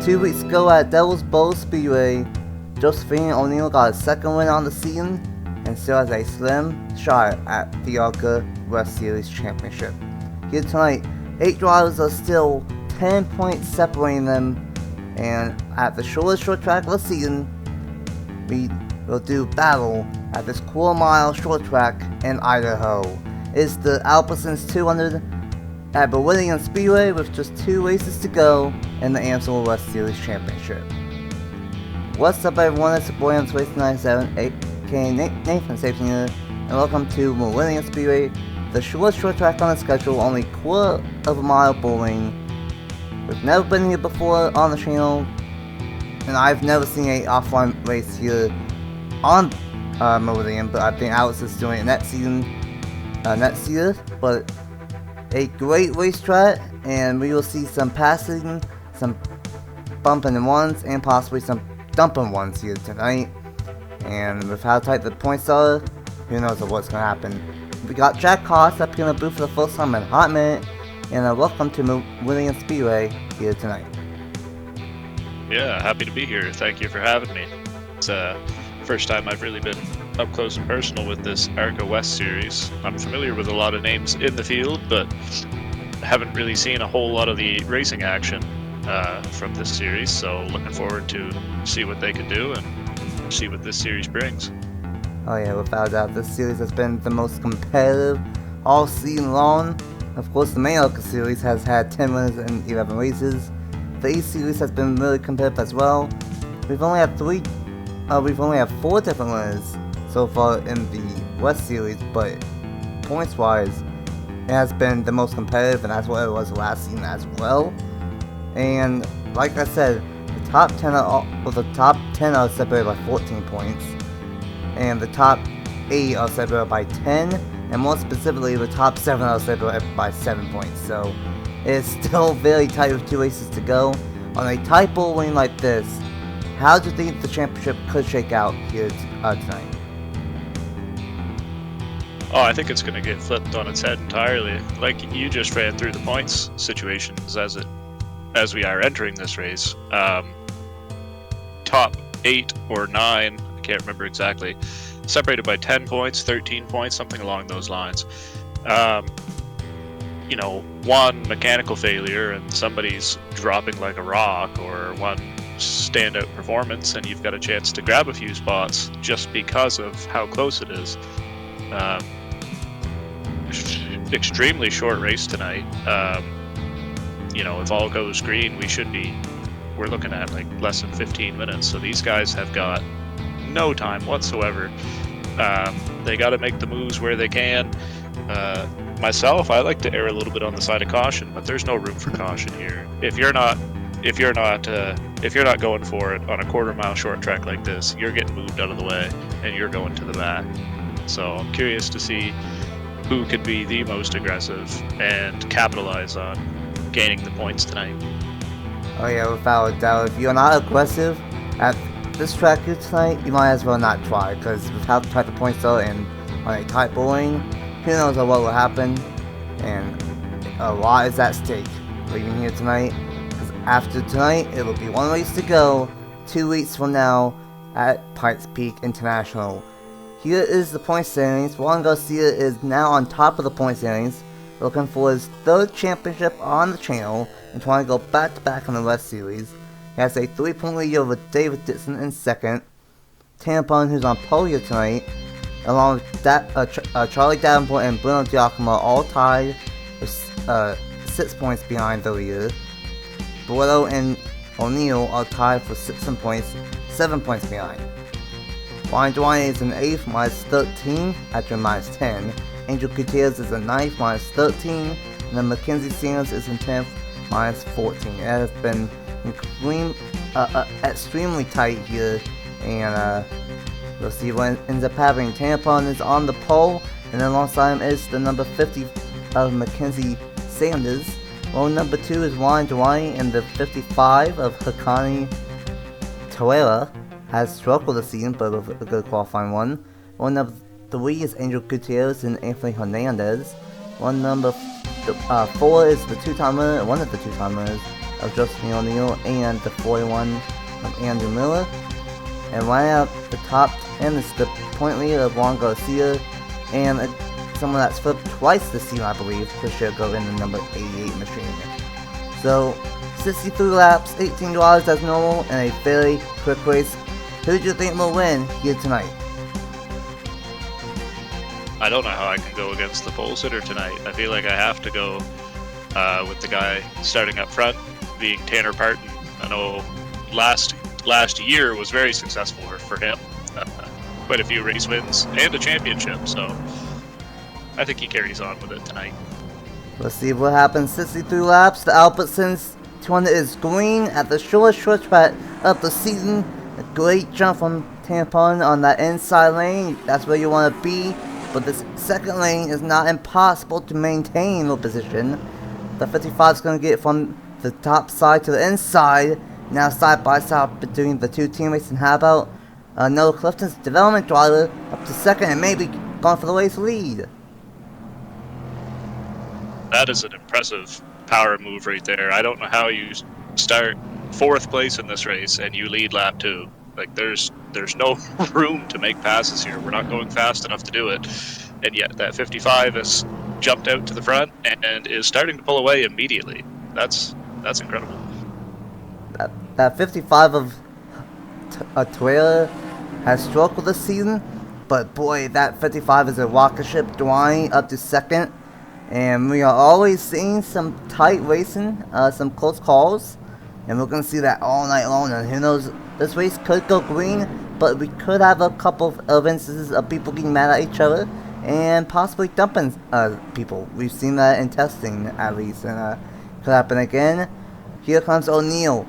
2 weeks ago at Devil's Bowl Speedway, Josephine O'Neill got a second win on the season and still has a slim shot at the Amsoil West Series championship. Here tonight, 8 drivers are still 10 points separating them, and at the shortest short track of the season, we will do battle at this quarter-mile short track in Idaho. It's the Albertsons 200 at Meridian Speedway with just 2 races to go in the Amsoil West Series championship. What's up, everyone? It's your boy Amsoil West 97, aka Nathan Stapleton here, and welcome to Meridian Speedway, the shortest short track on the schedule, only quarter of a mile bowling. We've never been here before on the channel, and I've never seen a offline race here on Meridian, but I think Alex is doing it next year. But a great racetrack, and we will see some passing, some bumping ones, and possibly some dumping ones here tonight. And with how tight the points are, who knows what's going to happen. We got Jack Cost up here in the booth for the first time in a hot minute, and welcome to Meridian Speedway here tonight. Yeah, happy to be here. Thank you for having me. It's the first time I've really been up close and personal with this Amsoil West Series. I'm familiar with a lot of names in the field, but haven't really seen a whole lot of the racing action from this series, so looking forward to see what they can do and see what this series brings. Oh yeah, without a doubt, this series has been the most competitive all season long. Of course, the main ARCA series has had 10 winners in 11 races. The E series has been really competitive as well. We've only had 4 different winners so far in the West Series, but points-wise, it has been the most competitive, and that's what it was last season as well. And like I said, the top 10 are separated by 14 points, and the top 8 are separated by 10, and more specifically, the top 7 are separated by 7 points. So it's still very tight with 2 races to go. On a tight bowling like this, how do you think the championship could shake out here tonight? Oh, I think it's going to get flipped on its head entirely. Like you just ran through the points situations as we are entering this race. Top 8 or 9, I can't remember exactly, separated by 10 points, 13 points, something along those lines. One mechanical failure and somebody's dropping like a rock, or one standout performance and you've got a chance to grab a few spots just because of how close it is. Extremely short race tonight. If all goes green, we're looking at like less than 15 minutes, so these guys have got no time whatsoever. They got to make the moves where they can. Myself, I like to err a little bit on the side of caution, but there's no room for caution here. If you're not going for it on a quarter-mile short track like this, you're getting moved out of the way and you're going to the back. So I'm curious to see who could be the most aggressive and capitalize on gaining the points tonight. Oh yeah, without a doubt. If you're not aggressive at this track here tonight, you might as well not try, because with how tight the points are and on a tight bowling, who knows what will happen, and a lot is at stake leaving here tonight. Because after tonight, it will be 1 race to go, 2 weeks from now at Pikes Peak International. Here is the point standings. Juan Garcia is now on top of the point standings, looking for his 3rd championship on the channel and trying to go back-to-back on the West Series. He has a 3-point lead over David Dixon in 2nd. Tampon, who's on pole here tonight, along with Charlie Davenport and Bruno Giacomo, all tied with 6 points behind the leader. Boileau and O'Neill are tied for 7 points behind. Ryan Dwyer is in 8th, minus 13, after minus 10. Angel Gutierrez is in 9th, minus 13. And then Mackenzie Sanders is in 10th, minus 14. It has been extremely tight here, and we'll see what ends up happening. Tampon is on the pole, and then alongside him is the number 50 of Mackenzie Sanders. Row number 2 is Ryan Dwyer, and the 55 of Hakani Toera has struggled this season, but with a good qualifying one. Row number 3 is Angel Gutierrez and Anthony Hernandez. Row number 4 is the 2-time winner, one of the 2-time winners, of Josephine O'Neill and the 41 of Andrew Miller. And right out the top 10 is the point lead of Juan Garcia and someone that's flipped twice this season, I believe, Chris Jericho in the number 88 machine. So 63 laps, 18 drivers as normal, and a very quick race. Who do you think will win here tonight? I don't know how I can go against the pole sitter tonight. I feel like I have to go with the guy starting up front, being Tanner Parton. I know last year was very successful for him. Quite a few race wins and a championship, so I think he carries on with it tonight. Let's see what happens. 63 laps. The Albertsons 200 is green at the short track of the season. A great jump from Tanner Parton on that inside lane. That's where you want to be. But this second lane is not impossible to maintain the position. The 55 is going to get from the top side to the inside. Now side by side between the two teammates. And how about Noah Clifton's development driver up to second and maybe going for the race lead. That is an impressive power move right there. I don't know how you start 4th place in this race and you lead lap 2. Like there's no room to make passes here. We're not going fast enough to do it. And yet that 55 has jumped out to the front and is starting to pull away immediately. That's incredible. That 55 of Toyota has struggled this season, but boy, that 55 is a rocket ship, Dwayne up to second. And we are always seeing some tight racing, some close calls. And we're going to see that all night long. And who knows, this race could go green, but we could have a couple of instances of people getting mad at each other and possibly dumping people. We've seen that in testing, at least, and could happen again. Here comes O'Neill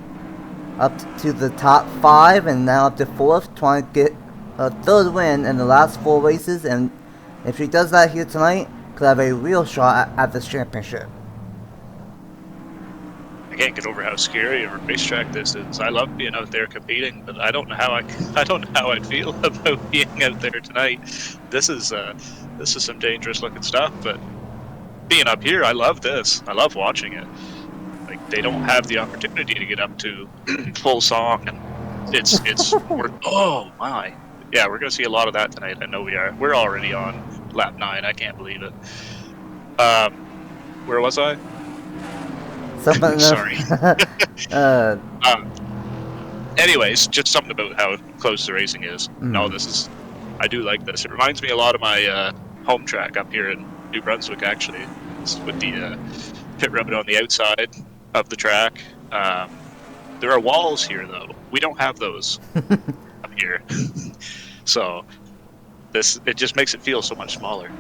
up to the top 5 and now up to 4th, trying to get a 3rd win in the last 4 races. And if she does that here tonight, could have a real shot at this championship. I can't get over how scary of a racetrack this is. I love being out there competing, but I don't know how I'd feel about being out there tonight. This is some dangerous looking stuff, but being up here, I love this. I love watching it. Like they don't have the opportunity to get up to full song, and oh my, yeah, we're gonna see a lot of that tonight. I know we are. We're already on lap 9. I can't believe it. Where was I? Sorry. Anyways, just something about how close the racing is. No, I do like this. It reminds me a lot of my home track up here in New Brunswick, actually. It's with the pit road on the outside of the track. There are walls here, though. We don't have those up here. So it just makes it feel so much smaller.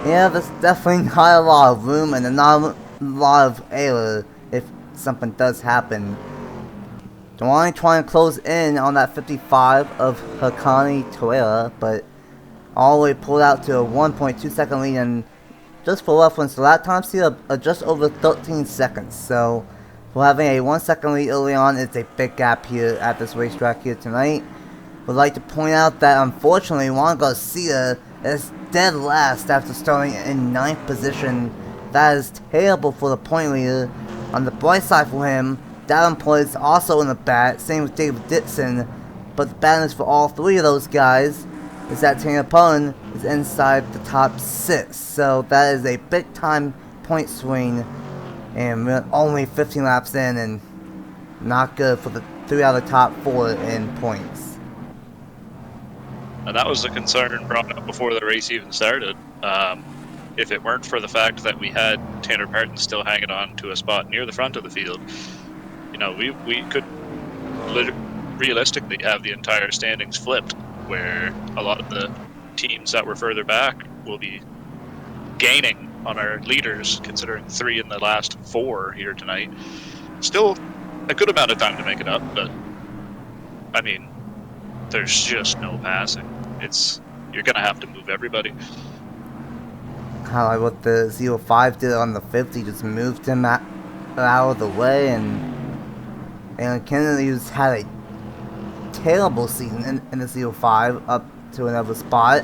Yeah, there's definitely not a lot of room and not a lot of error if something does happen. Dwayne trying to close in on that 55 of Hakani Toyota, but all the way pulled out to a 1.2 second lead, and just for reference, the lap times here are just over 13 seconds. So for having a 1 second lead early on, it's a big gap here at this racetrack here tonight. Would like to point out that unfortunately Juan Garcia is dead last after starting in 9th position. That is terrible for the point leader. On the bright side for him, Davenport is also in the bat, same with David Dixon. But the bad news for all 3 of those guys is that Tanner Parton is inside the top 6. So that is a big time point swing. And we're only 15 laps in and not good for the 3 out of the top 4 in points. And that was the concern brought up before the race even started. If it weren't for the fact that we had Tanner Parton still hanging on to a spot near the front of the field, we could realistically have the entire standings flipped, where a lot of the teams that were further back will be gaining on our leaders, considering 3 in the last 4 here tonight. Still a good amount of time to make it up, but I mean, there's just no passing. You're gonna have to move everybody. How like what the 05 did on the 50, just moved him out of the way, and Kennedy's had a terrible season in the 05 up to another spot.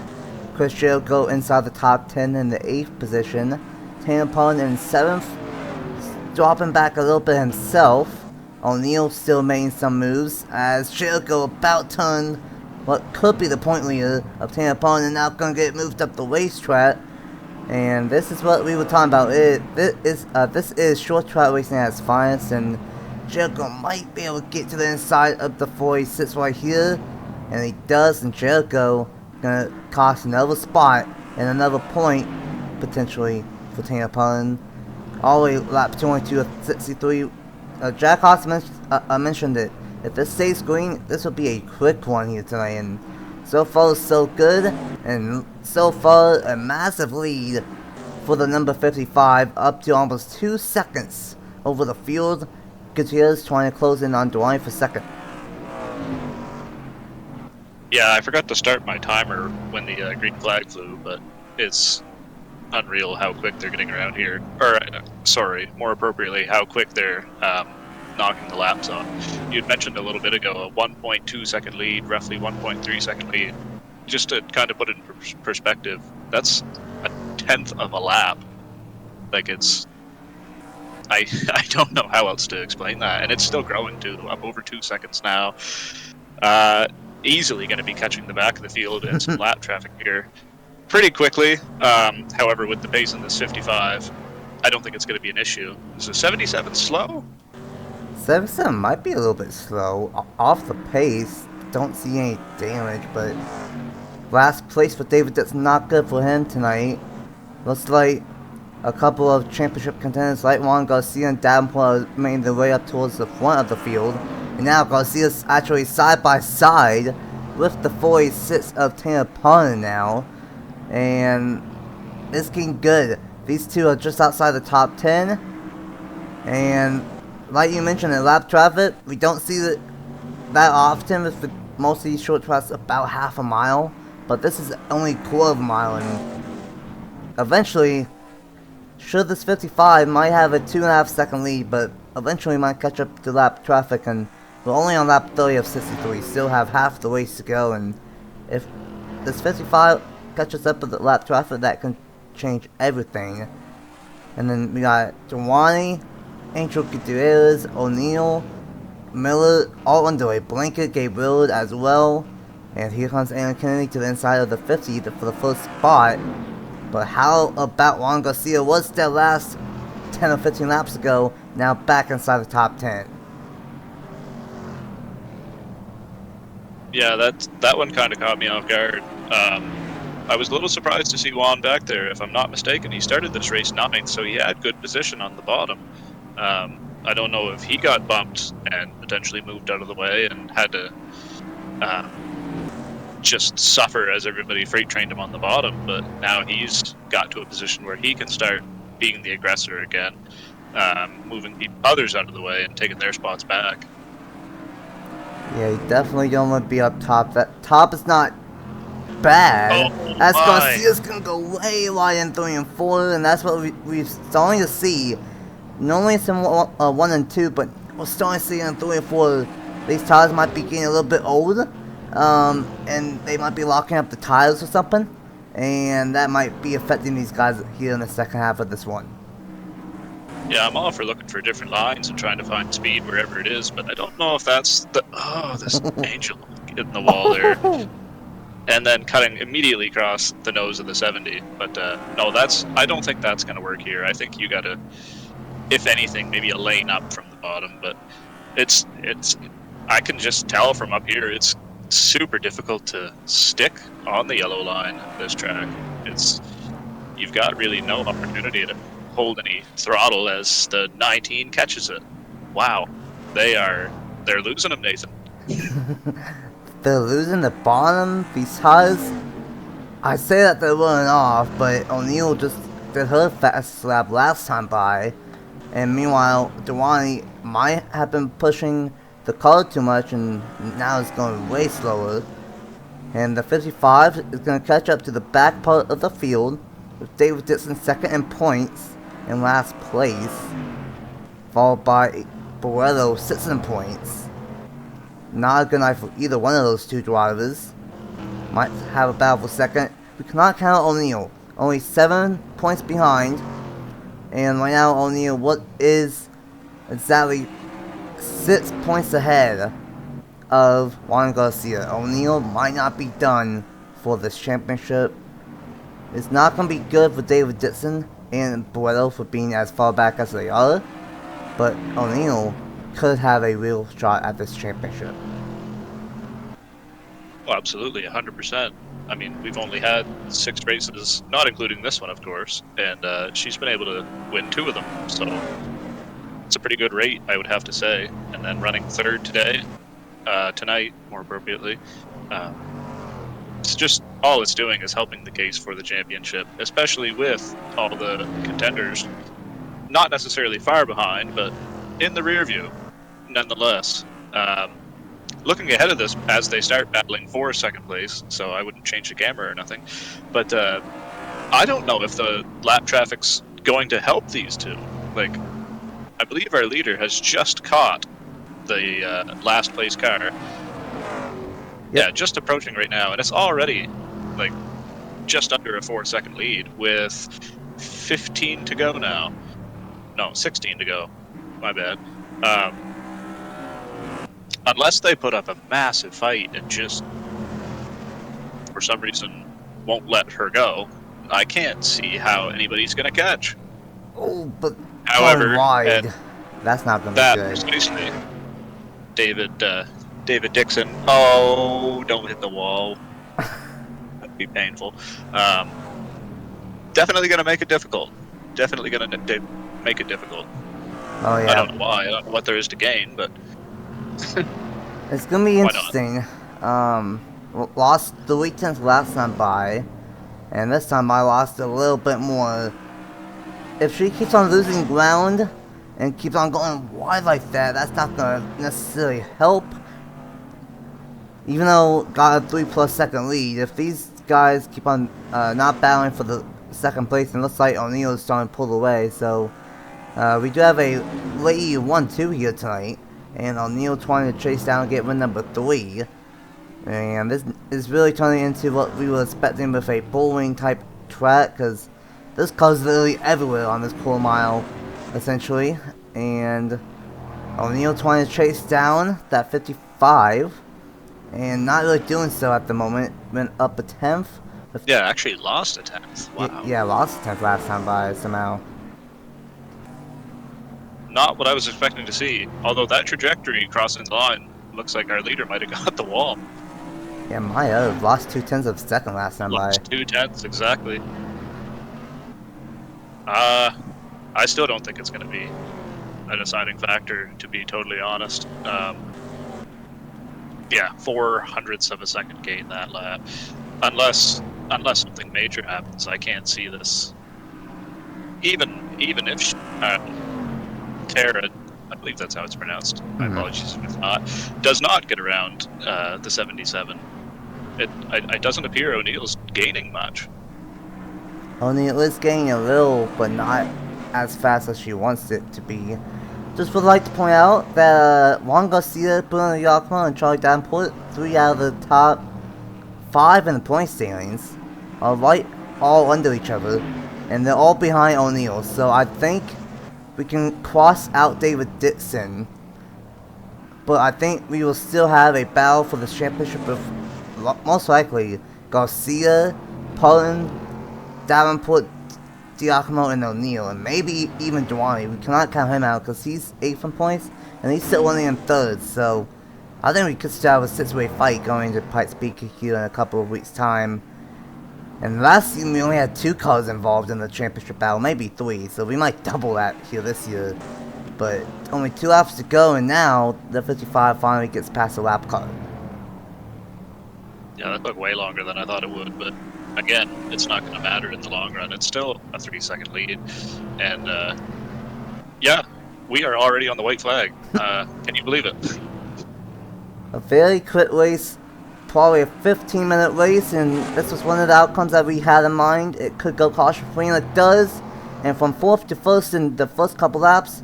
Chris Jericho inside the top 10 in the 8th position. Tanner Parton in 7th, dropping back a little bit himself. O'Neal still making some moves as Jericho about turn what could be the point leader of Team Opponent and now gonna get moved up the racetrack. And this is what we were talking about. This is short track racing at its finest, and Jericho might be able to get to the inside of the 46 right here, and he does. And Jericho gonna cost another spot and another point potentially for Team Opponent. All the way lap 22 of 63. Jack Haas mentioned it. If this stays green, this will be a quick one here tonight, and so far so good, and so far a massive lead for the number 55, up to almost 2 seconds over the field. Gutierrez trying to close in on Dwayne for second. Yeah, I forgot to start my timer when the green flag flew, but it's unreal how quick they're getting around here. Or, sorry, more appropriately, how quick they're knocking the laps off. You'd mentioned a little bit ago a 1.2 second lead, roughly 1.3 second lead. Just to kind of put it in perspective, that's a tenth of a lap. Like, it's... I don't know how else to explain that, and it's still growing too, up over 2 seconds now. Easily going to be catching the back of the field and some lap traffic here pretty quickly. However, with the pace in this 55, I don't think it's going to be an issue. Is the 77 slow? 77 might be a little bit slow. Off the pace, don't see any damage, but last place for David, that's not good for him tonight. Looks like a couple of championship contenders like Juan Garcia and Davenport made their way up towards the front of the field. And now Garcia's actually side by side with the 46 of Team Opponent now. And it's getting good. These two are just outside the top 10. And like you mentioned in lap traffic, we don't see that often with most of these short tracks about half a mile. But this is only a quarter of a mile, and eventually, sure, this 55 might have a 2.5 second lead, but eventually might catch up to lap traffic, and we're only on lap 30 of 63, still have half the race to go, and if this 55 catches up with the lap traffic, that can change everything. And then we got Giovanni, Angel Gutierrez, O'Neal, Miller, all underway. Blanket, Gabe Willard as well. And here comes Aaron Kennedy to the inside of the 50 for the first spot. But how about Juan Garcia? Was that last 10 or 15 laps ago, now back inside the top 10. Yeah, that one kind of caught me off guard. I was a little surprised to see Juan back there. If I'm not mistaken, he started this race 9th, so he had good position on the bottom. I don't know if he got bumped and potentially moved out of the way and had to just suffer as everybody freight trained him on the bottom, but now he's got to a position where he can start being the aggressor again, moving others out of the way and taking their spots back. Yeah, you definitely don't want to be up top. That top is not bad. Oh, as Garcia's gonna go way wide in 3 and 4, and that's what we're starting to see. Normally it's in 1 and 2, but we're starting to see in 3 and 4 these tires might be getting a little bit old, and they might be locking up the tires or something, and that might be affecting these guys here in the second half of this one. Yeah, I'm all for looking for different lines and trying to find speed wherever it is, but I don't know if that's the... Oh, this Angel hitting the wall there. And then cutting immediately across the nose of the 70. But no, I don't think that's going to work here. I think you got to, if anything, maybe a lane up from the bottom. But it's I can just tell from up here, it's super difficult to stick on the yellow line this track. You've got really no opportunity to hold any throttle as the 19 catches it. Wow, they're losing them, Nathan. They're losing the bottom because I say that they're running off, but O'Neal just did her fastest lap last time by, and meanwhile Dewani might have been pushing the car too much, and now it's going way slower. And the 55 is going to catch up to the back part of the field with David Dixon second in points in last place, followed by Barreto 6 in points. Not a good night for either one of those two drivers. Might have a battle for second. We cannot count O'Neal, only 7 points behind, And right now, O'Neal, what is exactly 6 points ahead of Juan Garcia. O'Neal might not be done for this championship. It's not going to be good for David Dixon and Boretto for being as far back as they are, but O'Neal could have a real shot at this championship. Oh, absolutely, 100%. I mean, we've only had 6 races, not including this one, of course, and she's been able to win 2 of them, so it's a pretty good rate, I would have to say. And then running 3rd today, tonight, more appropriately, it's just, all it's doing is helping the case for the championship, especially with all the contenders, not necessarily far behind, but in the rear view, nonetheless. Looking ahead of this as they start battling for 2nd place, so I wouldn't change the camera or nothing, but I don't know if the lap traffic's going to help these two. Like, I believe our leader has just caught the last place car. Yep. Yeah, just approaching right now, and it's already like just under a 4-second lead with 15 to go now. No, 16 to go. My bad. Unless they put up a massive fight and just, for some reason, won't let her go, I can't see how anybody's going to catch. Oh, but however, wide. That's not going to be good. Precisely. David Dixon. Oh, don't hit the wall. That'd be painful. Definitely going to make it difficult. Definitely going to make it difficult. Oh, yeah. I don't know why. I don't know what there is to gain, but... It's gonna be interesting. Lost 3/10 last time by, and this time I lost a little bit more. If she keeps on losing ground and keeps on going wide like that, that's not gonna necessarily help. Even though got a 3+ second lead, if these guys keep on not battling for the 2nd place, it looks like O'Neal is starting to pull away. So we do have a late 1-2 here tonight. And O'Neal trying to chase down and get win number 3. And this is really turning into what we were expecting with a bowling type track, because this car's literally everywhere on this quarter mile, essentially. And O'Neal trying to chase down that 55, and not really doing so at the moment. Went up a 10th. Yeah, actually lost a 10th. Wow. Yeah, lost a 10th last time by somehow. Not what I was expecting to see. Although that trajectory crossing the line looks like our leader might have got the wall. Yeah, might have lost 2/10 of a second last time by. Lost 2/10, exactly. I still don't think it's going to be a deciding factor, to be totally honest. Yeah, 0.04 of a second gain that lap. Unless something major happens, I can't see this. Even if Tara, I believe that's how it's pronounced. My apologies if not. Does not get around the 77. It doesn't appear O'Neal's gaining much. O'Neal is gaining a little, but not as fast as she wants it to be. Just would like to point out that Juan Garcia, Bruno Yakima, and Charlie Davenport, 3 out of the top 5 in the point standings, are right all under each other, and they're all behind O'Neal. So I think we can cross out David Dixon, but I think we will still have a battle for the championship with most likely Garcia, Pullen, Davenport, Giacomo, and O'Neal, and maybe even Duani. We cannot count him out because he's 8th in points, and he's still only in 3rd, so I think we could still have a 6-way fight going to Pikes Peak here in a couple of weeks' time. And last season we only had 2 cars involved in the championship battle, maybe 3, so we might double that here this year. But only 2 laps to go, and now the 55 finally gets past the lap car. Yeah, that took way longer than I thought it would, but again, it's not going to matter in the long run. It's still a 3-second lead, and yeah, we are already on the white flag. Can you believe it? A very quick race. Probably a 15-minute race, and this was one of the outcomes that we had in mind. It could go caution-free, and it does. And from 4th to 1st in the first couple laps,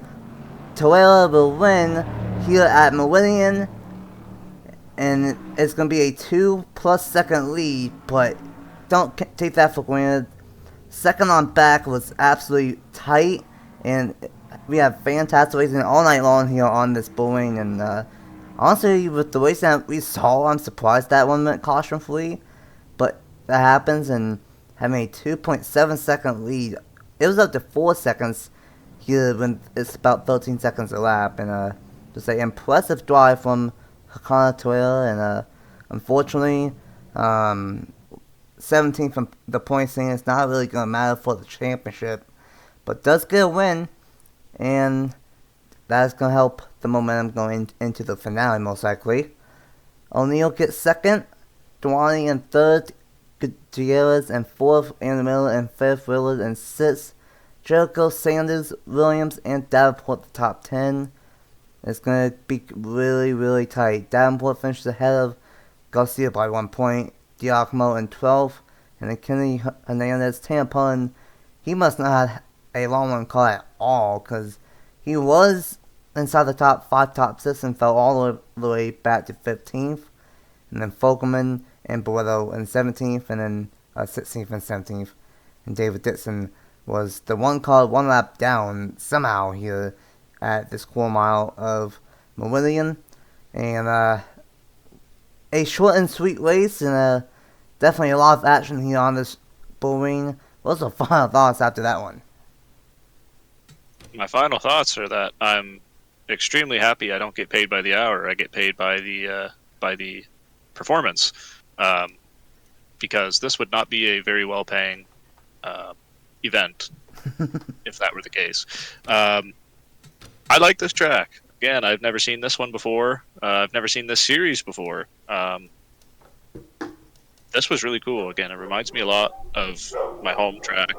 Toyota will win here at Meridian, and it's going to be a 2+ second lead, but don't take that for granted. Second on back was absolutely tight, And we have fantastic racing all night long here on this bullring. And honestly, with the racing that we saw, I'm surprised that one went caution free. But that happens, and having a 2.7 second lead, it was up to 4 seconds here when it's about 13 seconds a lap. And just an impressive drive from Hakana Toyota. And unfortunately, 17th from the point scene is not really going to matter for the championship, but does get a win, and that's going to help the momentum going into the finale most likely. O'Neill gets second, Dwani in third, Gutierrez in fourth, in the middle in fifth, Willard in sixth, Jericho, Sanders, Williams, and Davenport the top 10. It's going to be really, really tight. Davenport finishes ahead of Garcia by 1 point, Giacomo in 12th, and then Kennedy Hernandez, Tampon. He must not have a long run car at all, because he was inside the top 5, top 6, and fell all the way back to 15th. And then Fogelman and Boretto in 17th, and then 16th and 17th. And David Dixon was the one car, one lap down somehow here at this quarter mile of Meridian. And a short and sweet race, and definitely a lot of action here on this bullring. What's the final thoughts after that one? My final thoughts are that I'm extremely happy I don't get paid by the hour. I get paid by the performance, because this would not be a very well-paying event if that were the case. I like this track. Again, I've never seen this one before. I've never seen this series before. This was really cool. Again, it reminds me a lot of my home track.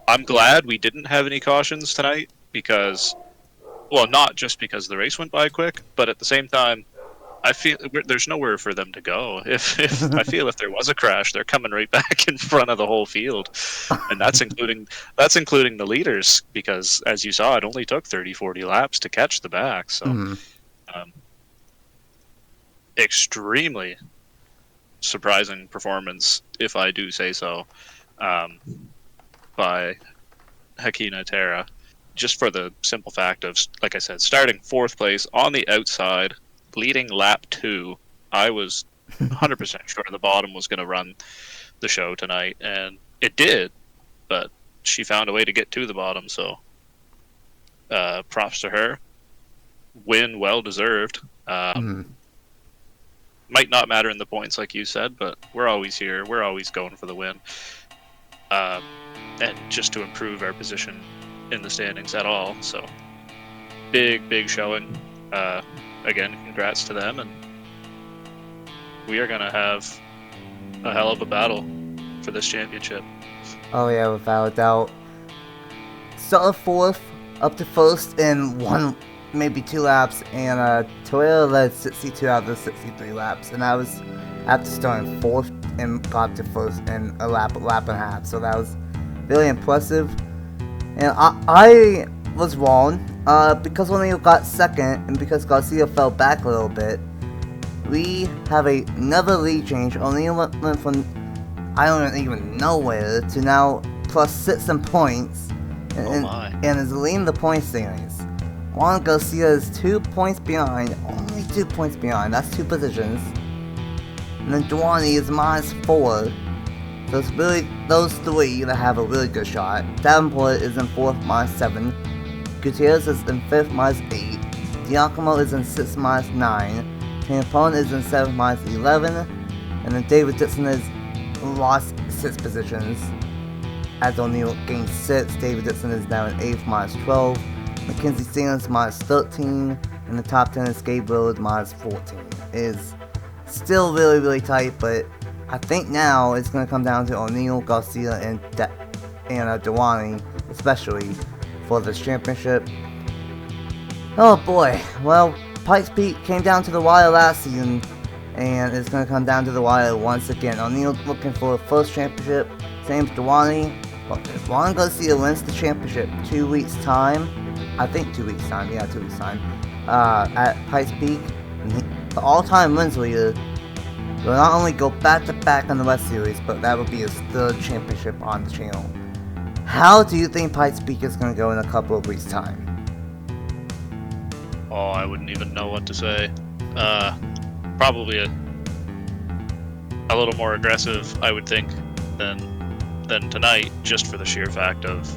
I'm glad we didn't have any cautions tonight because, well, not just because the race went by quick, but at the same time, I feel there's nowhere for them to go. If I feel if there was a crash, they're coming right back in front of the whole field, and that's including the leaders, because as you saw, it only took 30-40 laps to catch the back. So, extremely surprising performance, if I do say so, by Hakina Terra, just for the simple fact of, like I said, starting 4th place on the outside, leading lap 2. I was 100% sure the bottom was going to run the show tonight, and it did, but she found a way to get to the bottom, so props to her. Win well deserved. Might not matter in the points, like you said, but we're always here. We're always going for the win. And just to improve our position in the standings at all. So, big showing. Again, congrats to them, and we are going to have a hell of a battle for this championship. Oh yeah, without a doubt. Started 4th, up to 1st in 1, maybe 2 laps, and Toyota led 62 out of the 63 laps, and that was after starting 4th and got to 1st in a lap and a half, so that was really impressive. And I was wrong, because O'Neill got 2nd, and because Garcia fell back a little bit, we have another lead change. O'Neill went from, I don't even know where, to now plus 6 in points, and is leading the point standings. Juan Garcia is 2 points behind, only 2 points behind, that's 2 positions. And then Dwani is -4. So it's really those 3 that have a really good shot. Davenport is in 4th, -7. Gutierrez is in 5th, -8. Giacomo is in 6th, -9. Tampon is in 7th, -11. And then David Dixon has lost 6 positions. As O'Neill gained 6, David Dixon is now in 8th, -12. Mackenzie Stevens -13. And the top 10 is Gabe Willard -14. It is still really tight, but I think now it's going to come down to O'Neill, Garcia, and Dewani, especially for this championship. Oh boy, well, Pikes Peak came down to the wire last season, and it's going to come down to the wire once again. O'Neill looking for a first championship, same as Dewani. But if Juan Garcia wins the championship 2 weeks time, I think 2 weeks time, yeah, 2 weeks time, at Pikes Peak, the all-time wins leader will not only go back-to-back on the West Series, but that will be his 3rd championship on the channel. How do you think Pikes Peak is going to go in a couple of weeks' time? Oh, I wouldn't even know what to say. Probably a little more aggressive, I would think, than tonight, just for the sheer fact of,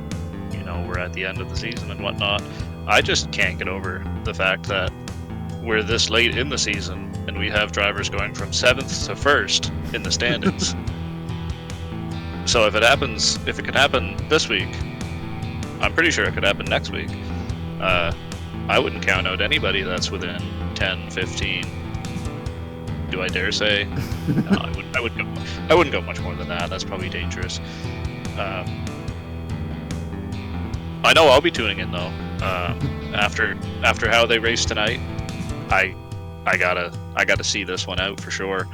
we're at the end of the season and whatnot. I just can't get over the fact that we're this late in the season and we have drivers going from 7th to 1st in the standings. So if it could happen this week, I'm pretty sure it could happen next week. I wouldn't count out anybody that's within 10, 15. Do I dare say? No, I wouldn't go much more than that. That's probably dangerous. I know I'll be tuning in though. After how they raced tonight, I gotta see this one out for sure.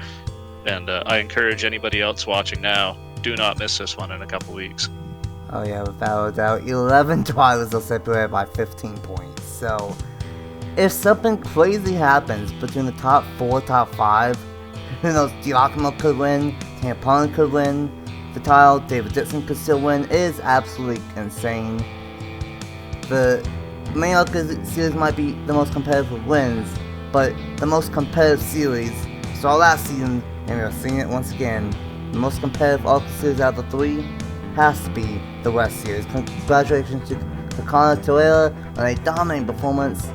And I encourage anybody else watching now, do not miss this one in a couple weeks. Oh yeah, without a doubt. 11 drivers are separated by 15 points. So, if something crazy happens between the top 4, top 5, who knows, Giacomo could win, Tampon could win, Vitale, David Dixon could still win. It is absolutely insane. The main ARCA series might be the most competitive with wins, but the most competitive series, saw last season, and we're seeing it once again, the most competitive ARCA series out of the 3 has to be the West Series. Congratulations to Connor Toyota on a dominating performance,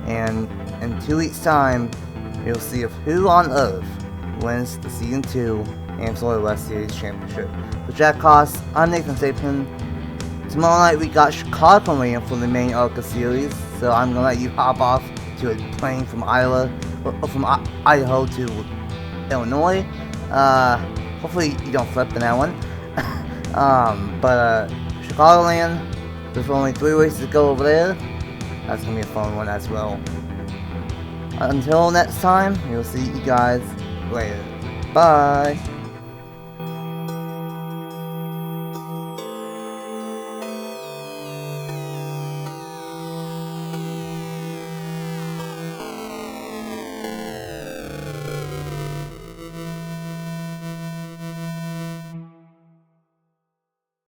and in 2 weeks' time, you'll see if who on earth wins the Season 2 Amsoil West Series Championship. For Jack Cost, I'm Nathan Stapleton. Tomorrow night we got Chicago waiting for the main ARCA series, so I'm gonna let you hop off to a plane from Idaho to Illinois. Hopefully you don't flip in that one. But Chicagoland, there's only 3 races to go over there. That's gonna be a fun one as well. Until next time, we'll see you guys later. Bye.